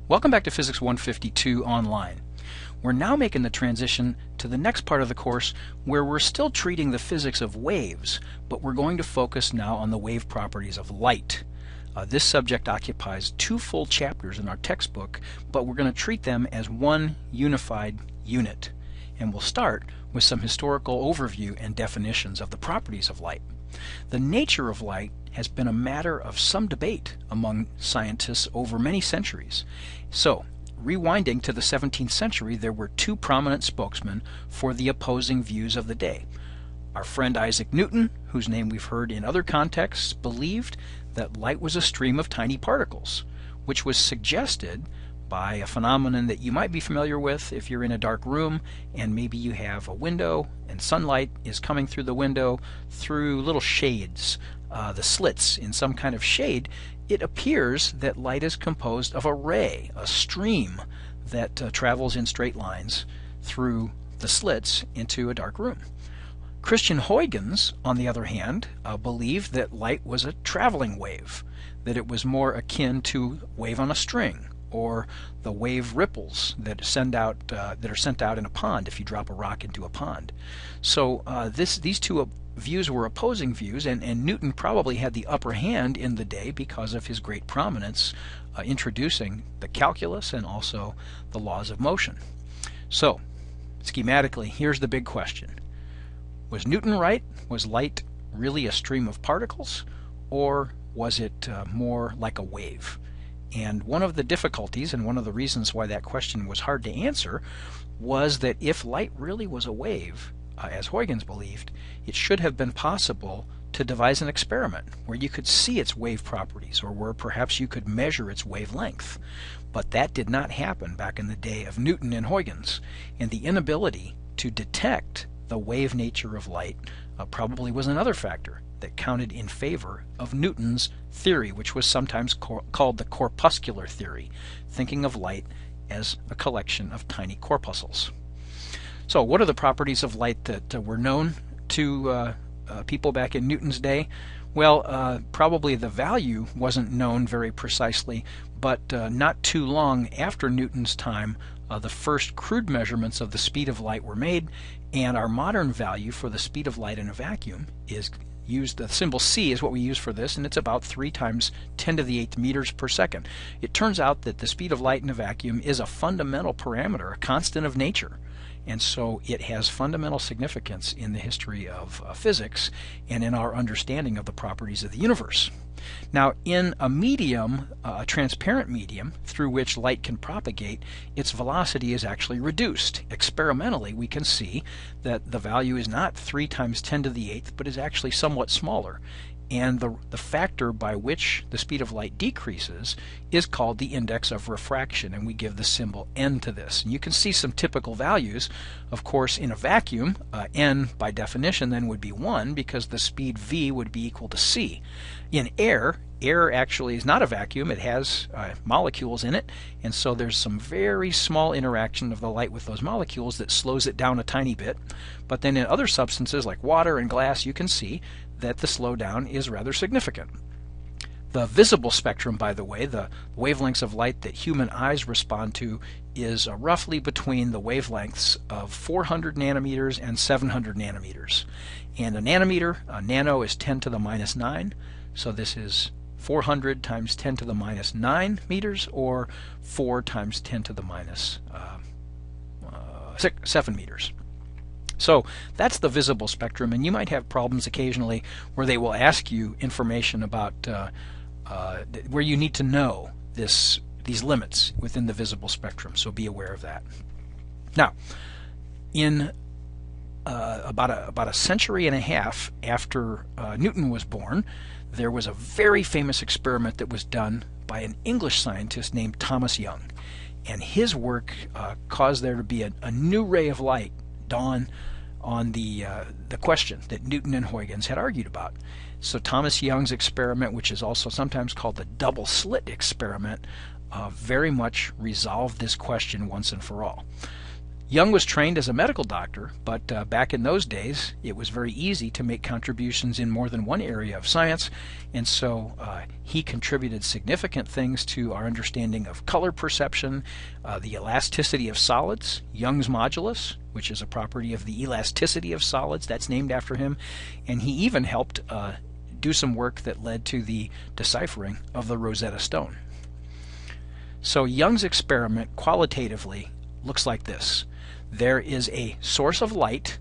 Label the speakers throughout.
Speaker 1: Welcome back to Physics 152 Online. We're now making the transition to the next part of the course where we're still treating the physics of waves, but we're going to focus now on the wave properties of light. This subject occupies 2 full chapters in our textbook, but we're going to treat them as one unified unit. And we'll start with some historical overview and definitions of the properties of light. The nature of light has been a matter of some debate among scientists over many centuries. So, rewinding to the 17th century, there were 2 prominent spokesmen for the opposing views of the day. Our friend Isaac Newton, whose name we've heard in other contexts, believed that light was a stream of tiny particles, which was suggested by a phenomenon that you might be familiar with if you're in a dark room and maybe you have a window and sunlight is coming through the window through little shades, the slits in some kind of shade. It appears that light is composed of a ray, a stream that travels in straight lines through the slits into a dark room. Christian Huygens, on the other hand, believed that light was a traveling wave, that it was more akin to a wave on a string, or the wave ripples that are sent out in a pond if you drop a rock into a pond. So these 2 views were opposing views, and Newton probably had the upper hand in the day because of his great prominence introducing the calculus and also the laws of motion. So, schematically, here's the big question. Was Newton right? Was light really a stream of particles, or was it more like a wave? And one of the difficulties, and one of the reasons why that question was hard to answer, was that if light really was a wave, as Huygens believed, it should have been possible to devise an experiment where you could see its wave properties, or where perhaps you could measure its wavelength. But that did not happen back in the day of Newton and Huygens, and the inability to detect the wave nature of light probably was another factor that counted in favor of Newton's theory, which was sometimes called the corpuscular theory, thinking of light as a collection of tiny corpuscles. So what are the properties of light that were known to people back in Newton's day? Well, probably the value wasn't known very precisely, but not too long after Newton's time, the first crude measurements of the speed of light were made, and our modern value for the speed of light in a vacuum is used. The symbol c is what we use for this, and it's about 3 times 10 to the 8th meters per second. It turns out that the speed of light in a vacuum is a fundamental parameter, a constant of nature, and so it has fundamental significance in the history of physics and in our understanding of the properties of the universe. Now, in a medium, a transparent medium through which light can propagate, its velocity is actually reduced. Experimentally, we can see that the value is not 3 times 10 to the 8th, but is actually somewhat smaller. And the factor by which the speed of light decreases is called the index of refraction, and we give the symbol n to this. And you can see some typical values. Of course, in a vacuum, n by definition then would be 1 because the speed v would be equal to c. In air actually is not a vacuum. It has molecules in it, and so there's some very small interaction of the light with those molecules that slows it down a tiny bit. But then in other substances like water and glass, you can see that the slowdown is rather significant. The visible spectrum, by the way, the wavelengths of light that human eyes respond to, is roughly between the wavelengths of 400 nanometers and 700 nanometers. And a nanometer, a nano, is 10 to the minus 9, so this is 400 times 10 to the minus 9 meters, or 4 times 10 to the minus 7 meters. So that's the visible spectrum, and you might have problems occasionally where they will ask you information about where you need to know these limits within the visible spectrum, so be aware of that. Now, in about a century and a half after Newton was born, there was a very famous experiment that was done by an English scientist named Thomas Young, and his work caused there to be a new ray of light dawn on the question that Newton and Huygens had argued about. So Thomas Young's experiment, which is also sometimes called the double slit experiment, very much resolved this question once and for all. Young was trained as a medical doctor, but back in those days it was very easy to make contributions in more than one area of science, and so he contributed significant things to our understanding of color perception, the elasticity of solids, Young's modulus, which is a property of the elasticity of solids, that's named after him, and he even helped do some work that led to the deciphering of the Rosetta Stone. So Young's experiment qualitatively looks like this. There is a source of light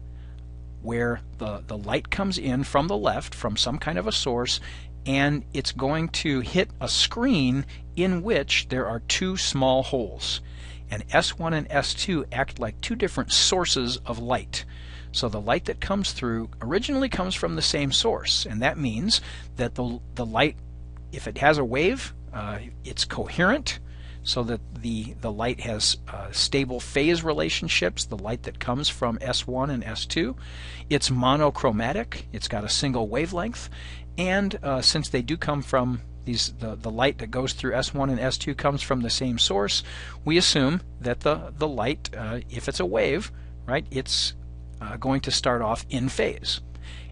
Speaker 1: where the light comes in from the left from some kind of a source, and it's going to hit a screen in which there are two small holes. And S1 and S2 act like two different sources of light. So the light that comes through originally comes from the same source, and that means that the light, if it has a wave, it's coherent, so that the light has stable phase relationships, the light that comes from S1 and S2. It's monochromatic, it's got a single wavelength, and since they do come from the light that goes through S1 and S2 comes from the same source, we assume that the light, if it's a wave, right, it's going to start off in phase.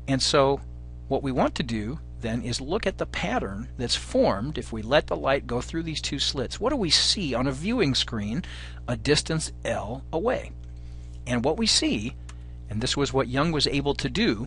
Speaker 1: And so what we want to do then is look at the pattern that's formed if we let the light go through these two slits. What do we see on a viewing screen a distance L away? And what we see, and this was what Young was able to do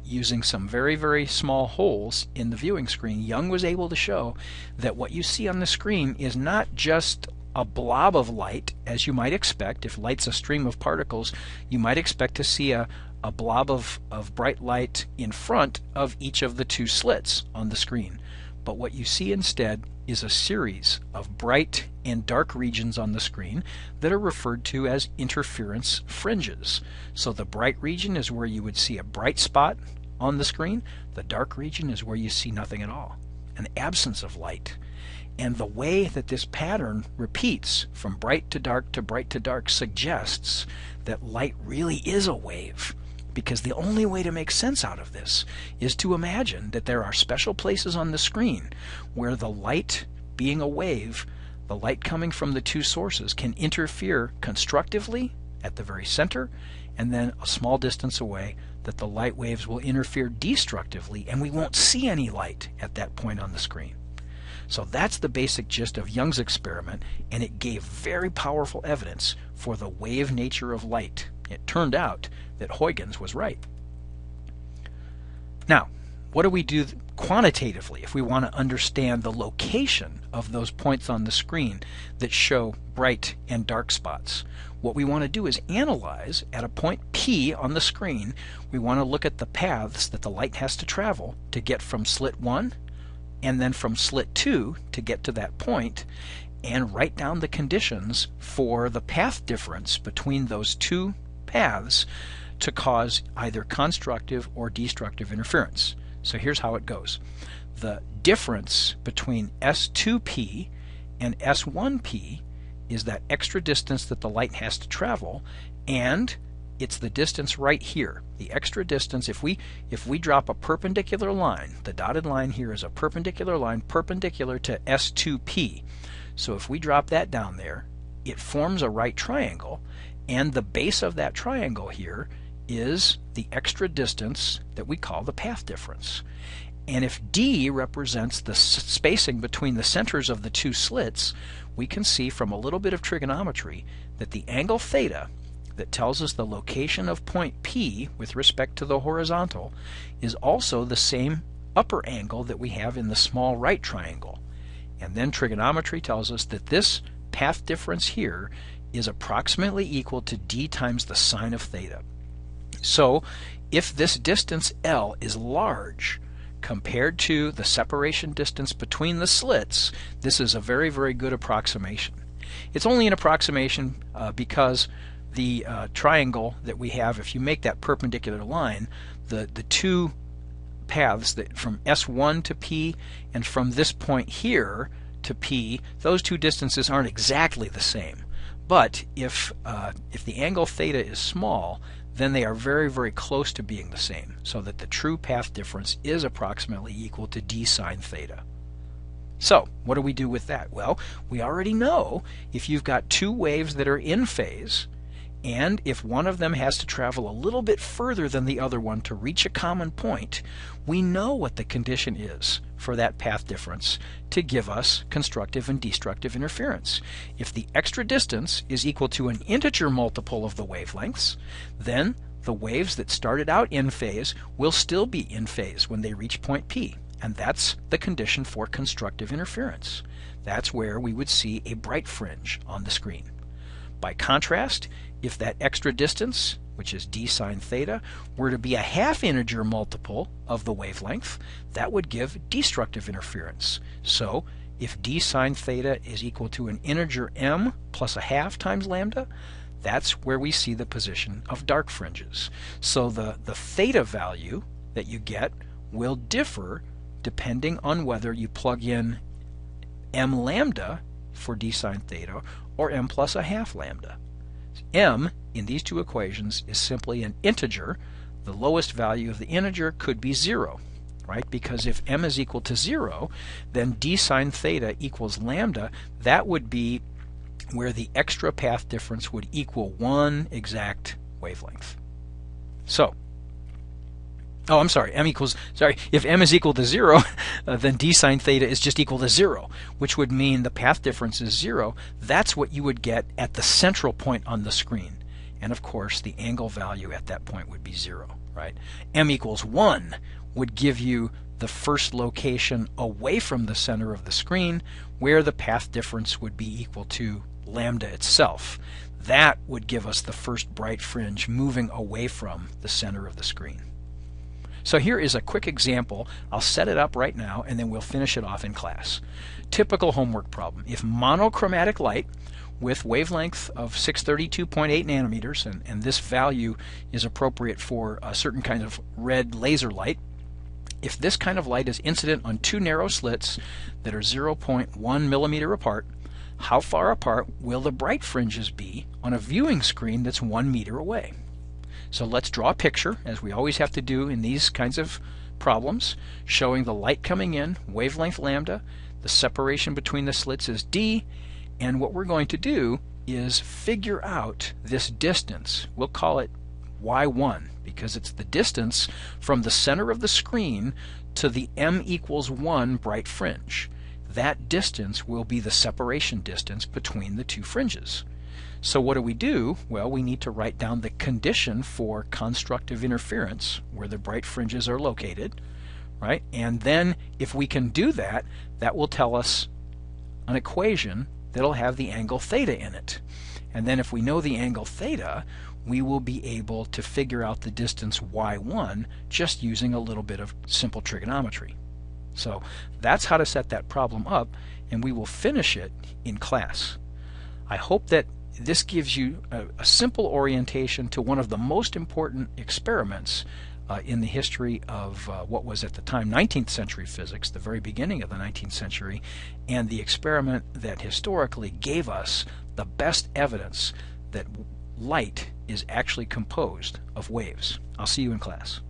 Speaker 1: using some very, very small holes in the viewing screen, Young was able to show that what you see on the screen is not just a blob of light, as you might expect. If light's a stream of particles, you might expect to see a blob of bright light in front of each of the two slits on the screen. But what you see instead is a series of bright and dark regions on the screen that are referred to as interference fringes. So the bright region is where you would see a bright spot on the screen. The dark region is where you see nothing at all, an absence of light. And the way that this pattern repeats from bright to dark to bright to dark suggests that light really is a wave. Because the only way to make sense out of this is to imagine that there are special places on the screen where the light, being a wave, the light coming from the two sources, can interfere constructively at the very center, and then a small distance away that the light waves will interfere destructively, and we won't see any light at that point on the screen. So that's the basic gist of Young's experiment, and it gave very powerful evidence for the wave nature of light. It turned out that Huygens was right. Now, what do we do quantitatively if we want to understand the location of those points on the screen that show bright and dark spots? What we want to do is analyze at a point P on the screen. We want to look at the paths that the light has to travel to get from slit 1 and then from slit 2 to get to that point, and write down the conditions for the path difference between those two paths to cause either constructive or destructive interference. So here's how it goes. The difference between S2P and S1P is that extra distance that the light has to travel, and it's the distance right here. The extra distance, if we drop a perpendicular line, the dotted line here is a perpendicular line perpendicular to S2P. So if we drop that down there, it forms a right triangle, and the base of that triangle here is the extra distance that we call the path difference. And if D represents the spacing between the centers of the two slits, we can see from a little bit of trigonometry that the angle theta that tells us the location of point P with respect to the horizontal is also the same upper angle that we have in the small right triangle. And then trigonometry tells us that this path difference here is approximately equal to D times the sine of theta. So if this distance L is large compared to the separation distance between the slits, this is a very, very good approximation. It's only an approximation because the triangle that we have, if you make that perpendicular line, the two paths that from S1 to P and from this point here to P, those two distances aren't exactly the same. But if the angle theta is small, then they are very, very close to being the same, so that the true path difference is approximately equal to d sine theta. So what do we do with that? Well, we already know if you've got two waves that are in phase And if one of them has to travel a little bit further than the other one to reach a common point, we know what the condition is for that path difference to give us constructive and destructive interference. If the extra distance is equal to an integer multiple of the wavelengths, then the waves that started out in phase will still be in phase when they reach point P. And that's the condition for constructive interference. That's where we would see a bright fringe on the screen. By contrast, if that extra distance, which is d sine theta, were to be a half integer multiple of the wavelength, that would give destructive interference. So if d sine theta is equal to an integer m plus a half times lambda, that's where we see the position of dark fringes. So the theta value that you get will differ depending on whether you plug in m lambda for d sine theta or m plus a half lambda. M in these two equations is simply an integer. The lowest value of the integer could be 0, right? Because if m is equal to 0, then d sine theta equals lambda. That would be where the extra path difference would equal one exact wavelength. So, if m is equal to 0, then d sine theta is just equal to 0, which would mean the path difference is 0. That's what you would get at the central point on the screen. And of course, the angle value at that point would be 0, right? M equals 1 would give you the first location away from the center of the screen where the path difference would be equal to lambda itself. That would give us the first bright fringe moving away from the center of the screen. So here is a quick example. I'll set it up right now and then we'll finish it off in class. Typical homework problem. If monochromatic light with wavelength of 632.8 nanometers, and this value is appropriate for a certain kind of red laser light, if this kind of light is incident on two narrow slits that are 0.1 millimeter apart, how far apart will the bright fringes be on a viewing screen that's 1 meter away? So let's draw a picture, as we always have to do in these kinds of problems, showing the light coming in, wavelength lambda, the separation between the slits is d, and what we're going to do is figure out this distance. We'll call it y1 because it's the distance from the center of the screen to the m equals 1 bright fringe. That distance will be the separation distance between the two fringes. So what do? Well, we need to write down the condition for constructive interference where the bright fringes are located, right? And then if we can do that, that will tell us an equation that'll have the angle theta in it. And then if we know the angle theta, we will be able to figure out the distance y1 just using a little bit of simple trigonometry. So that's how to set that problem up, and we will finish it in class. I hope that this gives you a simple orientation to one of the most important experiments in the history of what was at the time 19th century physics, the very beginning of the 19th century, and the experiment that historically gave us the best evidence that light is actually composed of waves. I'll see you in class.